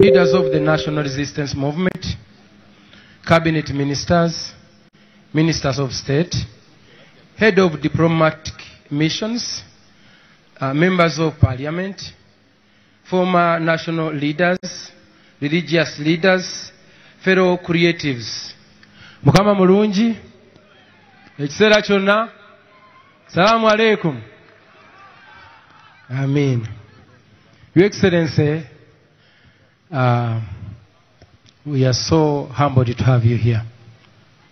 leaders of the National Resistance Movement, cabinet ministers, ministers of state, head of diplomatic missions, members of parliament, former national leaders, religious leaders, fellow creatives. Mukama mulungi, ekiseera kyonna. Salamu alaikum. Amen. Your Excellency, we are so humbled to have you here.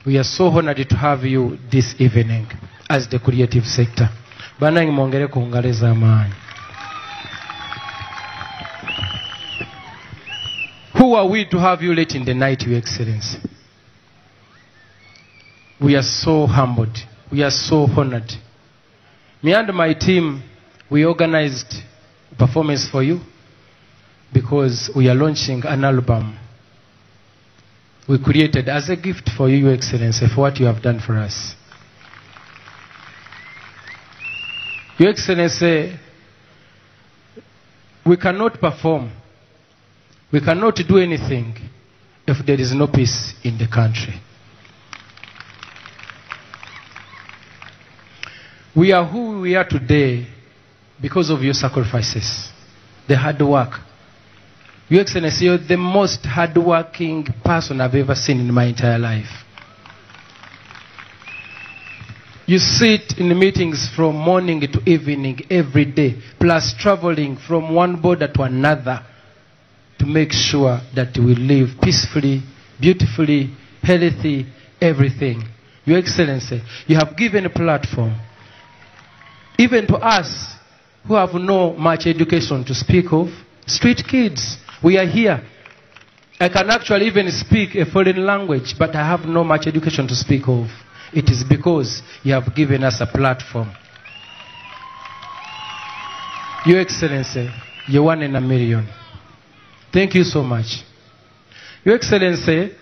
We are so honored to have you this evening as the creative sector. Banangi mwongere ku ngalo z'amaanyi. Who are we to have you late in the night, Your Excellency? We are so humbled. We are so honored. Me and my team, we organized a performance for you because we are launching an album we created as a gift for you, Your Excellency, for what you have done for us. Your Excellency, we cannot perform, we cannot do anything if there is no peace in the country. We are who we are today because of your sacrifices, the hard work. Your Excellency, you're the most hardworking person I've ever seen in my entire life. You sit in meetings from morning to evening every day, plus traveling from one border to another to make sure that we live peacefully, beautifully, healthy, everything. Your Excellency, you have given a platform even to us who have no much education to speak of, street kids. We are here. I can actually even speak a foreign language, but I have no much education to speak of. It is because you have given us a platform. Your Excellency, you're one in a million. Thank you so much. Your Excellency,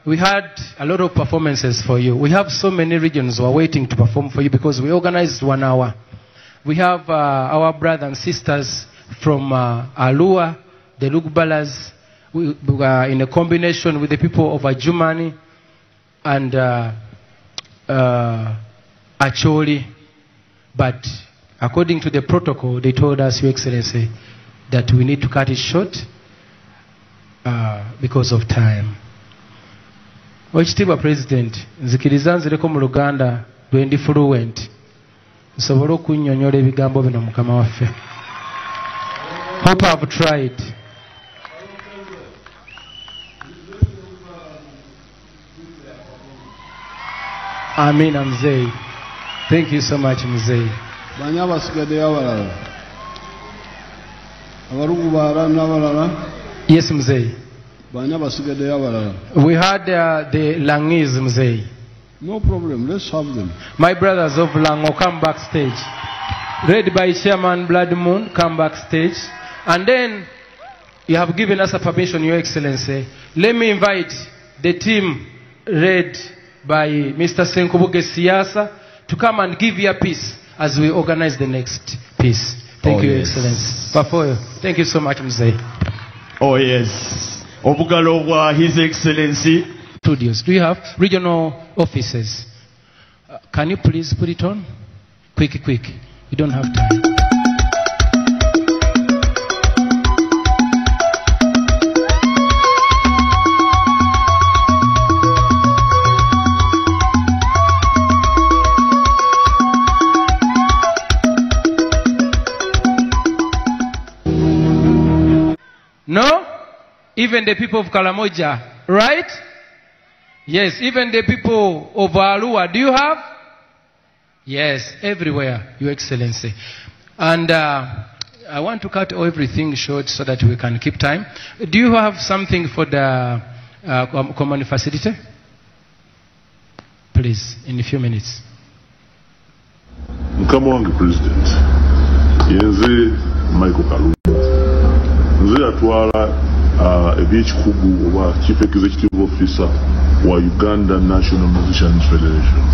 we had a lot of performances for you. We have so many regions who are waiting to perform for you because we organized 1 hour. We have our brothers and sisters from Alua, the Lugbalas, in a combination with the people of Ajumani and Acholi. But according to the protocol, they told us, Your Excellency, that we need to cut it short because of time. Oekitiibwa President, nzikiriza nzireko mu Luganda lwendi fluent nsobole okunnyonnyola ebigambo bino Mukama waffe. Hope I've tried. Amina mzee. Thank you so much mzee. Banya basigadde abalala. Abarugu bara n'abalala. Yes mzee. Banya basigadde abalala. We had the Langiz mzee. No problem, let's have them. My brothers of Lango come backstage. Led by Chairman Blood Moon, come backstage. And then you have given us a permission, Your Excellency. Let me invite the team led by Mr. Senkubuge Siasa to come and give you a piece as we organize the next piece. Thank you, Your Excellency. Pafoyo, thank you so much, Mzee. Oh yes. Obugalo wa His Excellency. Studios. Do you have regional offices? Can you please put it on? Quick. You don't have time. No? Even the people of Kalamoja, right? Yes, even the people of Alua. Do you have? Yes, everywhere, Your Excellency. And I want to cut everything short so that we can keep time. Do you have something for the common facility? Please, in a few minutes. Mukama President, yenze Michael Kalumba. Nze atwala ebyekikugu oba Chief Executive Officer wa Uganda National Musicians Federation.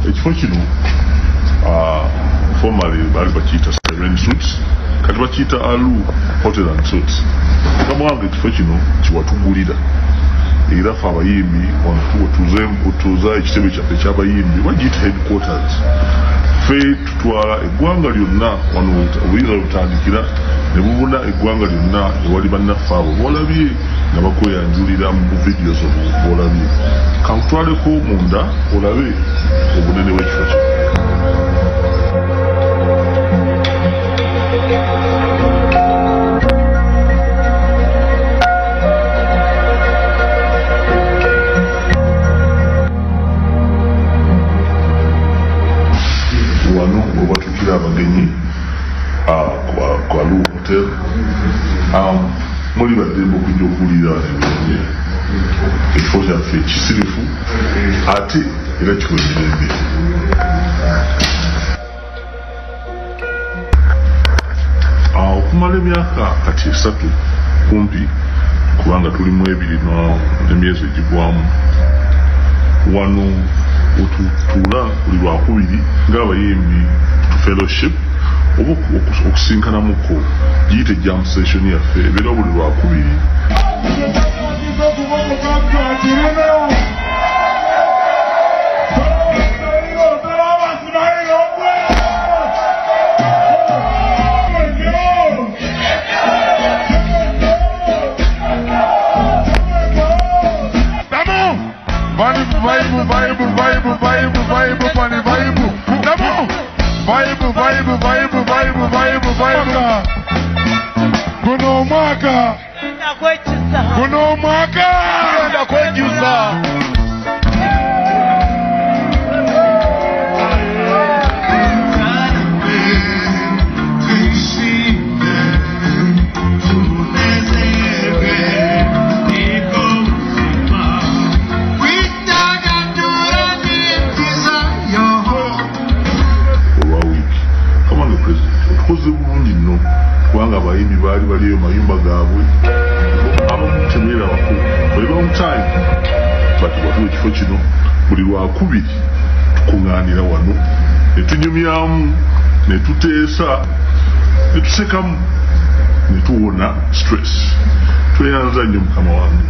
Ekifo kino formerly bali bakiyita Siren Suits kati bakiyita Alu Hotel and Suits kamwange kifo kino kiwatugulira era fe abayimbi tuza ekitebe kyaffe ky'abayimbi bagiyita headquarters fe tutwala eggwanga lyonna wano obuyinza butandikira ne bubuna eggwanga lyonna ewali bannaffe abo boolabye nga bakweyanjulira mu videos boolabye kankutwaleko munda olabe obunene bw'ekifo kino. Abagenyi kwa Alu Hotel muri badembo kujya okulira ekifo kyaffe kisirifu ate era kikomerembe. Okumala emyaka kati 3 kumpi kubanga tuli mu 2 n'emyezi egigwamu wano otutula buli lwakubiri ng'abayimbi fellowship oba okusinkanamuko giyite jam session yaffe ebeera buli lwakubiri. Kuno mwaka enda kwejuza kubanga abayimbi baali baliyo mayumba gaabwe abamutemera bakulu bali long time bati watuwa ekifo kino buli lwakubiri tukuŋŋaanira wano ne tunyumyamu ne tuteesa ne tusekamu ne tuwona stress tweyanza nnyo mukama wange.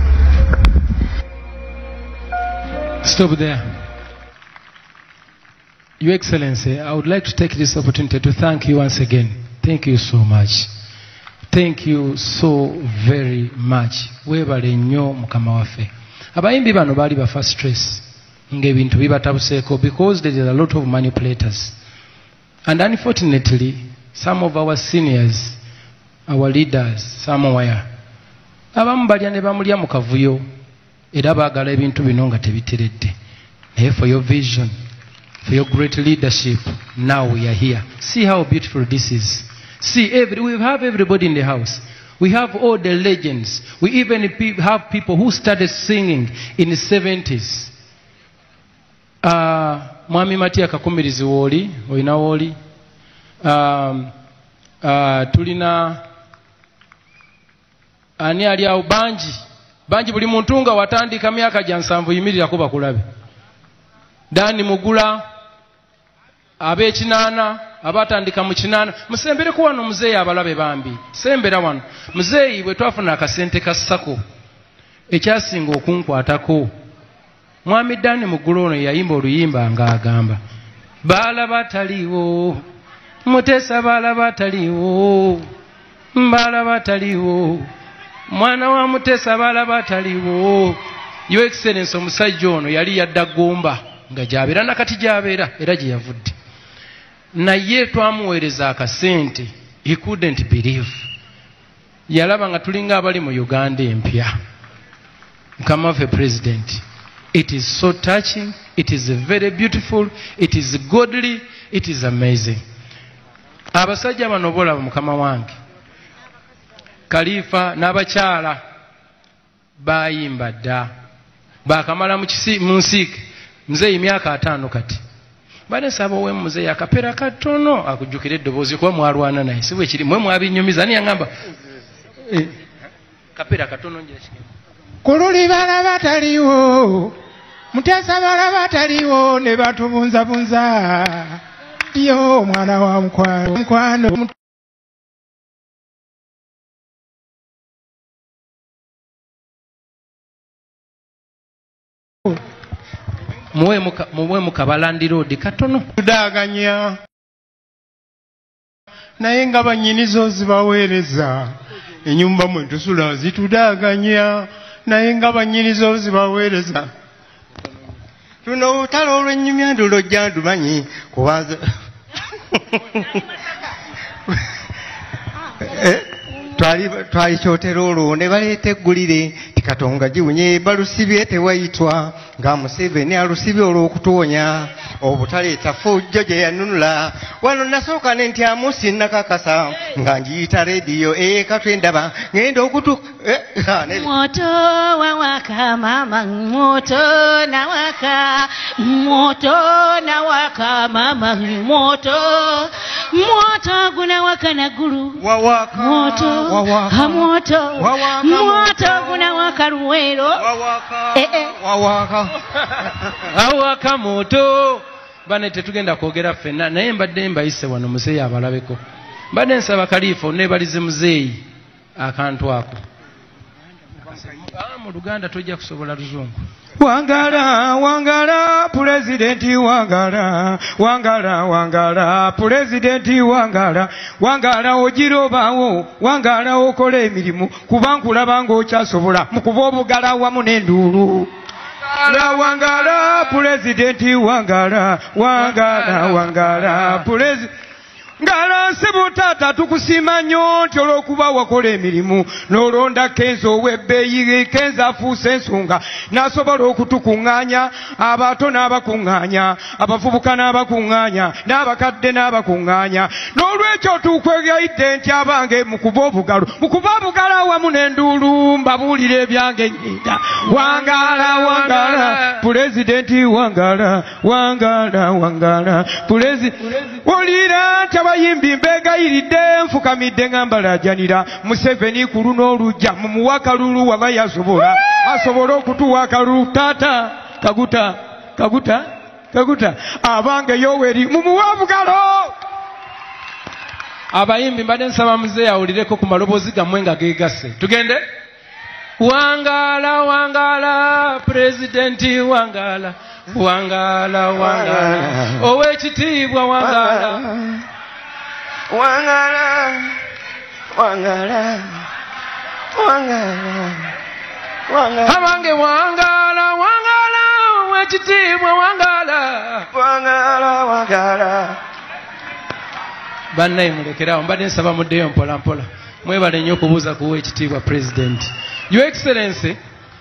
Stop there. Your Excellency, I would like to take this opportunity to thank you once again. Thank you so much. Thank you so very much. Webale nnyo mukama waffe. Abayimbi bano baali bafa stress ng'ebintu bibatabuseeko because there is a lot of manipulators. And unfortunately, some of our seniors, our leaders, somewhere, abamu balya ne bamulya mu kavuyo era baagala ebintu bino nga tebiteredde. Naye for your vision, for your great leadership, now we are here. See how beautiful this is. See, we have everybody in the house. We have all the legends. We even have people who started singing in the 70s. Mwami Matia Kakumirizi woli, oina woli. Tulina ani ali awo banji buli muntu nga watandika myaka gya 7 yimirira kuba kulabe. Dani Mugula ab'ekinana abatandika mu kinana musembere ku wano muzeeyi abalabe bambi sembera wano muzeeyi bwe twafuna akasente ka sako ekyasinga okunkwatako mwami Dani Mugula ono yayimba oluyimba nga agamba baala bataliwo Mutesa baala bataliwo baala bataliwo mwana wa Mutesa baala bataliwo. Your Excellency omusajja ono yali yadda Gomba nga gy'abeera nakati gy'abeera era gye yavudde naye twamuweereza akasente. He couldn't believe. Yalaba nga tulinga abali mu Uganda empya. Mukama waffe President, it is so touching, it is very beautiful, it is godly, it is amazing. Abasajja bano bolaba mukama wange Khalifa n'abakyala bayimba dda bakamala mu nsiike muzeeyi myaka 5 kati banesaba owe muzeeyi akapera katono akujjukira eddoboozi kuba mwalwana naye si bwe kiri mwe mwabinyumiza ani yangamba kapera katono njira kigenda kululi bala bataliwo Mutesa bala bataliwo ne batubunzabunza yo mwana wa mkwano muwe mukabalandi road katono tudaganya naye nga bannyinizo zibaweereza ennyumba mwe tusula zitudaganya naye nga bannyinizo zibaweereza luno olutalo olw'ennyumya ndulojja ndumanyi kubanza twali kyotero olwo ne baleeta eggulire tikatonga giwunye balusibye tewayitwa nga Museveni alusibye olw'okutuwonya obutaleeta fujjo gye yanunula wano nasooka ne ntyamu sinnakakasa nga ngiyita rediyo katwendaba ngenda okutu moto wawaka mama moto nawaka mama moto gunawaka naggulu moto gunawaka luweero awaka moto bane tetugenda kwogera ffenna naye mbadde mbayise wano muzeeyi abalabeko mbadde nsaba kaliifo nebalize muzeeyi akantu ako mu Luganda tojja kusobola Luzungu. Wangala pulezidenti wangala pulezidenti wangala ogirobaawo wangala okola emirimu kuba nkulaba ng'okyasobola mu kuba obugala wamu n'enduulu. Wangala pulezidenti wangala pulezidenti ngala sebutata tukusima nnyo nti olw'okuba wakola emirimu n'olonda Kenzo ow'ebbeeyi Kenzo afuuse ensonga n'asobola okutukuŋŋaanya abato n'abakuŋŋaanya abavubuka n'abakuŋŋaanya n'abakadde n'abakuŋŋaanya n'olwekyo tukwegayidde nti abange mukuba obugalo awamu n'enduulu mbabuulira ebyange nnyinda wangala pulezidenti wangala olira nti abayimbi mbegayiridde nfukamidde ngambalajanira Museveni ku luno olujja mumuwa akalulu waba yasobola asobola okutuwa akalulu taata kaguta abange Yoweri mumuwa obugalo. Abayimbi mbadde nsaba muzeeyi awulireko ku maloboozi gammwe nga geegase tugende. Wangala pulezidenti wangala ow'ekitiibwa wangala abange wangala ow'ekitiibwa wangala bannaye mulekerawo mbadde nsaba muddeyo mpolampola mwebale nnyo okubuuza kuwa ekitiibwa pulezidenti. Your Excellency,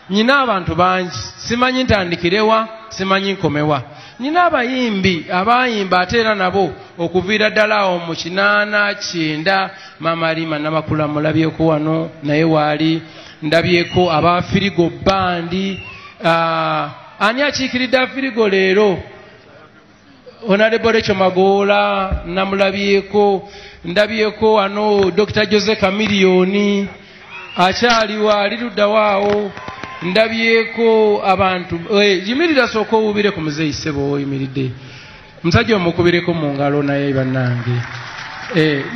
nyina abantu bangi simanyi ntandikirewa simanyi nkomewa. Nyina abayimbi abayimba ate era nabo okuviira ddala awo mu 89 Mama Alima Namakula mulabyeko wano naye waali ndabyeko aba Firigo bandi ani akiikiridde Firigo leero Honorable Rachel Magoola namulabyeko ndabyeko wano Dr. Jose Chameleone akyaliwa alirudda waawo ndabyeko abantu yimirira sooka owubire ku muzeeyi ssebo yimiridde musajja omukubireko mu ngalo naye bannange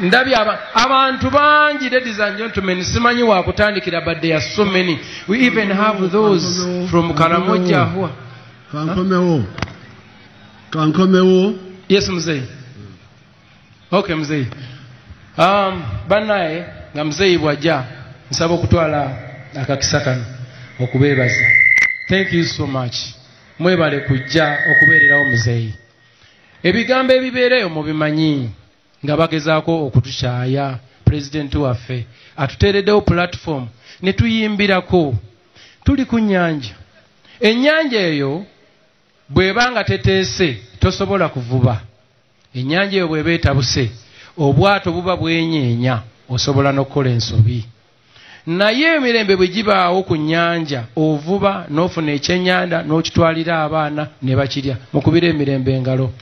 ndabye abantu bangi ladies and gentlemen simanyi wakutandikira badde ya so many we even have those from Karamoja huwa kankomewo yes muzeeyi okay muzeeyi bannaye nga muzeeyi bwajja nsaba okutwala akakisa kano okubeebaza. Thank you so much. Mwebale kujja okubeererawo muzeeyi. Ebigambo ebibeereyo mubimanyi nga bagezaako okutukyaya pulezidenti waffe atuteereddewo platform ne tuyimbirako. Tuli ku nnyanja. Ennyanja eyo bw'eba nga teteese tosobola kuvuba. Ennyanja eyo bw'eba etabuse obwato buba bwenyeenya osobola n'okukola ensobi. Naye emirembe bwe gibaawo ku nnyanja ovuba n'ofuna ekyennyanja n'okitwalira abaana ne bakirya mukubira emirembe engalo.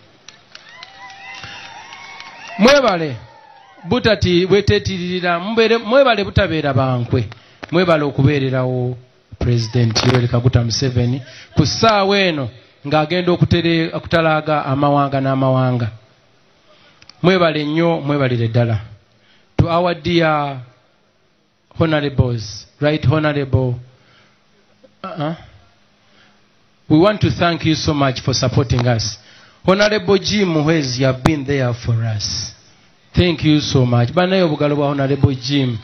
Mwebale butati bweteetiririra mwebale butabeera bankwe mwebale okubeererawo pulezidenti Yoweri Kaguta Museveni ku ssaawa eno ng'agenda okutalaaga amawanga n'amawanga. Mwebale nnyo, mwebalire ddala. To our dear honorables, right honorable, we want to thank you so much for supporting us. Honorable Jim Muhwezi, you have been there for us. Thank you so much. Banayo bugalo bwa Honorable Jim.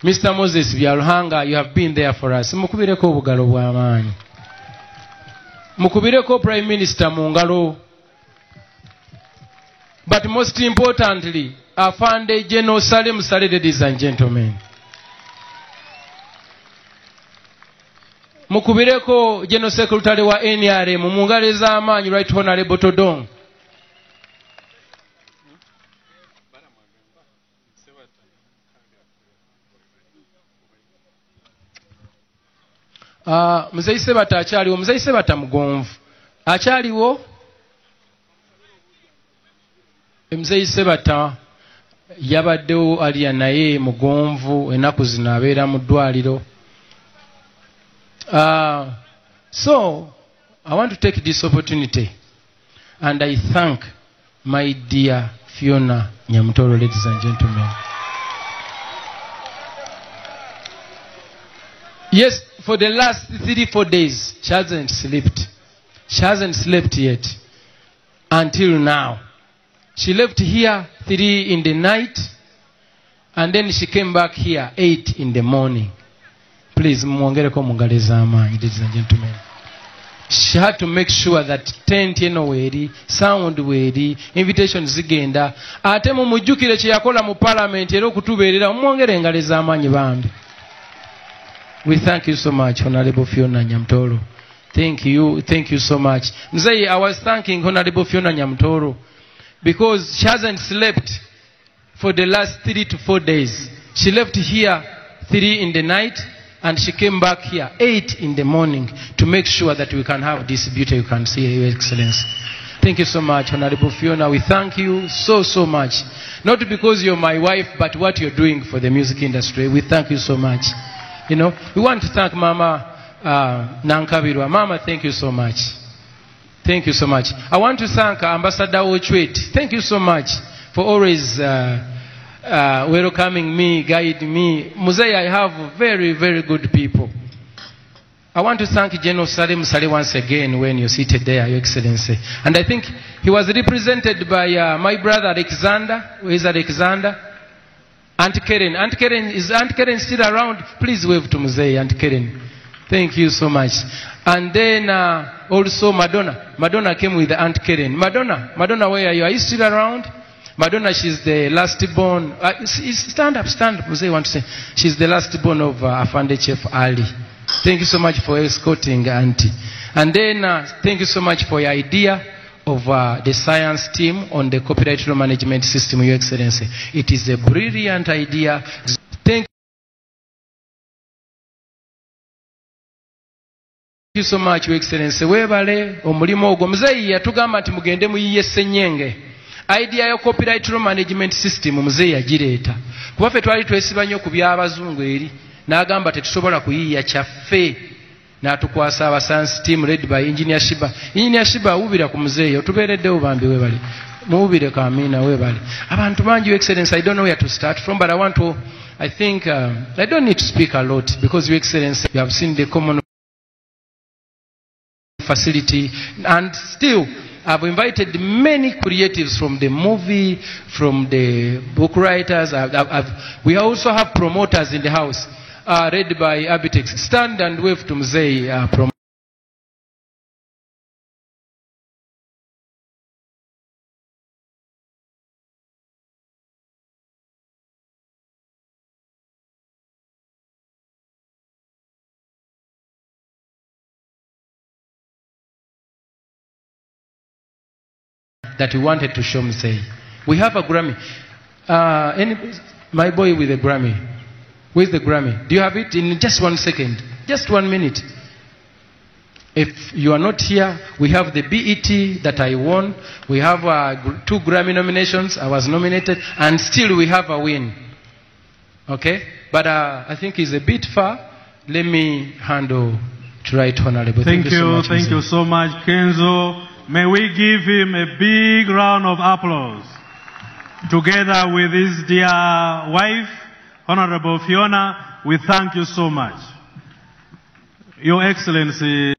Mr. Moses Byaruhanga, you have been there for us. Mukubireko bugalo bwa amaanyi. Mukubireko Prime Minister mu ngalo. But most importantly, Afande General Salim Saleh, ladies and gentlemen. Mukubireko General Secretary wa NRM mu ngalo ez'amaanyi, Right Honorable Todong. Muzeyi Sebata akyaliwo. Muzeyi Sebata mugonvu akyaliwo. Muzeyi Sebata yabaddewo aliya naye mugonvu, ennaku zino abeera mu ddwaliro. So I want to take this opportunity and I thank my dear Fiona Nyamutoro, ladies and gentlemen. Yes, for the last 3-4 days, she hasn't slept. She hasn't slept yet. Until now. She left here 3 in the night. And then she came back here 8 in the morning. Please, mwongereko mungaleza amaanyi, ladies and gentlemen. She had to make sure that tent eno weeri, sound weeri, invitation zigenda. Ate mumujjukire kye yakola mu parliament era okutubeerera, mwongere engaleza amaanyi bambi. We thank you so much, Honorable Fiona Nyamutoro. Thank you so much. Mzee, I was thanking Honorable Fiona Nyamutoro because she hasn't slept for the last 3 to 4 days. She left here 3 in the night and she came back here 8 in the morning to make sure that we can have this beauty you can see, Your Excellency. Thank you so much, Honorable Fiona. We thank you so much. Not because you're my wife, but what you're doing for the music industry. We thank you so much. You know, we want to thank Mama Nankabirwa. Mama, thank you so much. Thank you so much. I want to thank Ambassador Ochwet. Thank you so much for always welcoming me, guiding me. Muzei, I have very, very good people. I want to thank General Salim Saleh once again when you're seated there, Your Excellency. And I think he was represented by my brother Alexander. Where is Alexander? Aunt Karen. Aunt Karen, is Aunt Karen still around? Please wave to Muzei, Aunt Karen. Thank you so much. And then also Madonna. Madonna came with Aunt Karen. Madonna, where are you? Are you still around? Madonna, she's the last born. Stand up, Muzei want to say. She's the last born of Afande Chef Ali. Thank you so much for escorting Auntie. And then thank you so much for your idea of the science team on the copyright law management system, Your Excellency. It is a brilliant idea. Thank you so much, Your Excellency. Webale omulimo ogwo. Muzeyi yatugamba nti mugende muyiye ssenyenge. Idea ya copyright law management system muzeyi yagireeta. Kuba ffe twali twesiba nnyo ku by'abazungu eri. N'agamba tetusobola kuyiiya kyaffe. N'atukwasa aba science team led by Engineer Shiba. Engineer Shiba awubira ku muzeeyi otubeereddewo bambi webale. Muwubire Kamina webale. Abantu bangi, Your Excellency, I don't know where to start from, but I think I don't need to speak a lot because, Your Excellency, you have seen the common facility, and still I've invited many creatives from the movie, from the book writers. We also have promoters in the house. Read by Abitex. Stand and wave to Mzee. That we wanted to show Mzee. We have a Grammy. My boy with a Grammy. Where's the Grammy? Do you have it? In just 1 second. Just 1 minute. If you are not here, we have the BET that I won. We have 2 Grammy nominations. I was nominated. And still we have a win. Okay? But I think it's a bit far. Let me handle to Right Honorable. Thank you so much, Kenzo. May we give him a big round of applause. Together with his dear wife, Honorable Fiona, we thank you so much. Your Excellency.